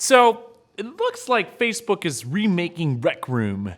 So, it looks like Facebook is remaking Rec Room,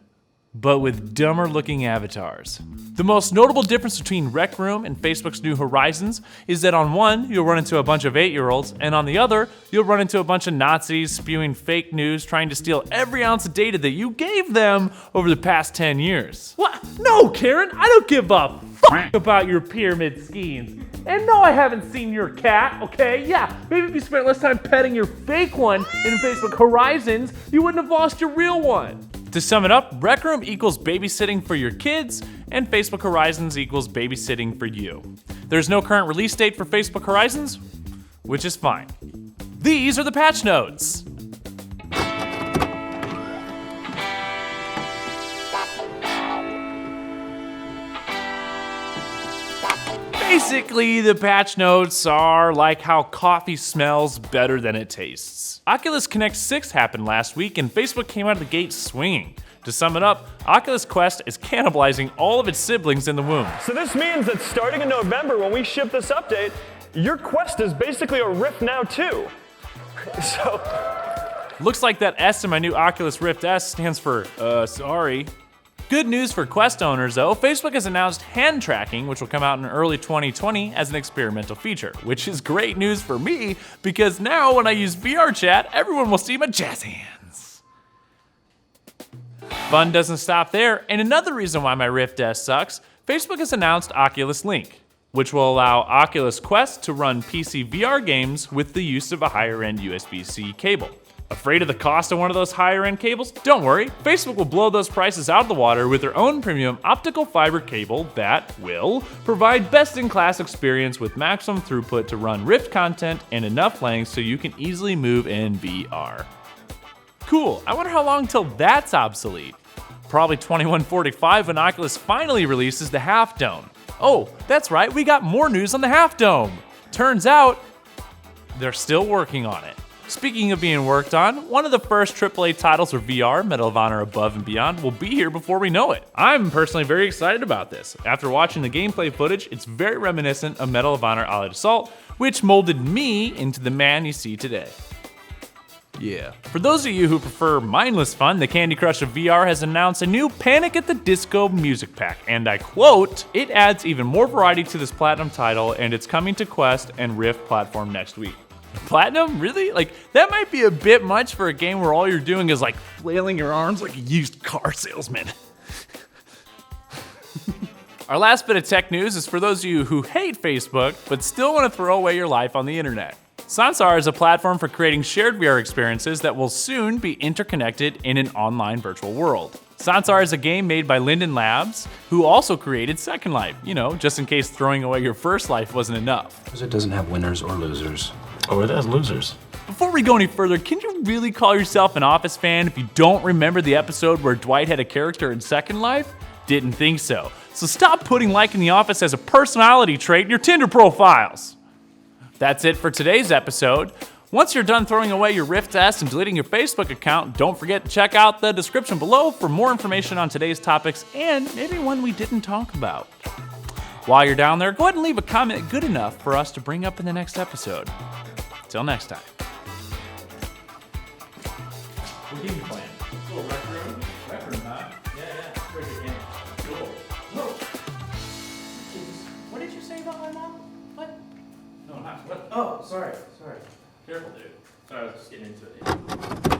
but with dumber looking avatars. The most notable difference between Rec Room and Facebook's new Horizons is that on one, you'll run into a bunch of 8-year-olds, and on the other, you'll run into a bunch of Nazis spewing fake news trying to steal every ounce of data that you gave them over the past 10 years. What? No, Karen, I don't give a fuck about your pyramid schemes. And no, I haven't seen your cat, okay? Yeah, maybe if you spent less time petting your fake one in Facebook Horizons, you wouldn't have lost your real one. To sum it up, Rec Room equals babysitting for your kids, and Facebook Horizons equals babysitting for you. There's no current release date for Facebook Horizons, which is fine. These are the patch notes. Basically, the patch notes are like how coffee smells better than it tastes. Oculus Connect 6 happened last week and Facebook came out of the gate swinging. To sum it up, Oculus Quest is cannibalizing all of its siblings in the womb. So this means that starting in November when we ship this update, your Quest is basically a Rift now too. Looks like that S in my new Oculus Rift S stands for, sorry. Good news for Quest owners though, Facebook has announced hand tracking, which will come out in early 2020 as an experimental feature, which is great news for me because now when I use VR chat, everyone will see my jazz hands. Fun doesn't stop there, and another reason why my Rift S sucks, Facebook has announced Oculus Link, which will allow Oculus Quest to run PC VR games with the use of a higher-end USB-C cable. Afraid of the cost of one of those higher-end cables? Don't worry, Facebook will blow those prices out of the water with their own premium optical fiber cable that will provide best-in-class experience with maximum throughput to run Rift content and enough length so you can easily move in VR. Cool, I wonder how long till that's obsolete. Probably 2145 when Oculus finally releases the Half Dome. Oh, that's right, we got more news on the Half Dome. Turns out, they're still working on it. Speaking of being worked on, one of the first AAA titles for VR, Medal of Honor Above and Beyond, will be here before we know it. I'm personally very excited about this. After watching the gameplay footage, it's very reminiscent of Medal of Honor Allied Assault, which molded me into the man you see today. Yeah. For those of you who prefer mindless fun, the Candy Crush of VR has announced a new Panic at the Disco music pack, and I quote, "It adds even more variety to this Platinum title, and it's coming to Quest and Rift platform next week." Platinum? Really? Like, that might be a bit much for a game where all you're doing is like flailing your arms like a used car salesman. Our last bit of tech news is for those of you who hate Facebook, but still want to throw away your life on the internet. Sansar is a platform for creating shared VR experiences that will soon be interconnected in an online virtual world. Sansar is a game made by Linden Labs, who also created Second Life, just in case throwing away your first life wasn't enough. Because it doesn't have winners or losers. Oh, it has losers. Before we go any further, can you really call yourself an Office fan if you don't remember the episode where Dwight had a character in Second Life? Didn't think so. So stop putting liking The Office as a personality trait in your Tinder profiles. That's it for today's episode. Once you're done throwing away your Rift S and deleting your Facebook account, don't forget to check out the description below for more information on today's topics and maybe one we didn't talk about. While you're down there, go ahead and leave a comment good enough for us to bring up in the next episode. Till next time. What game you playing? Cool, Rec Room? Rec Room, huh? Yeah, pretty good game. Cool. Whoa! What did you say about my mom? What? No, not what? Oh, sorry. Careful, dude. Sorry, I was just getting into it.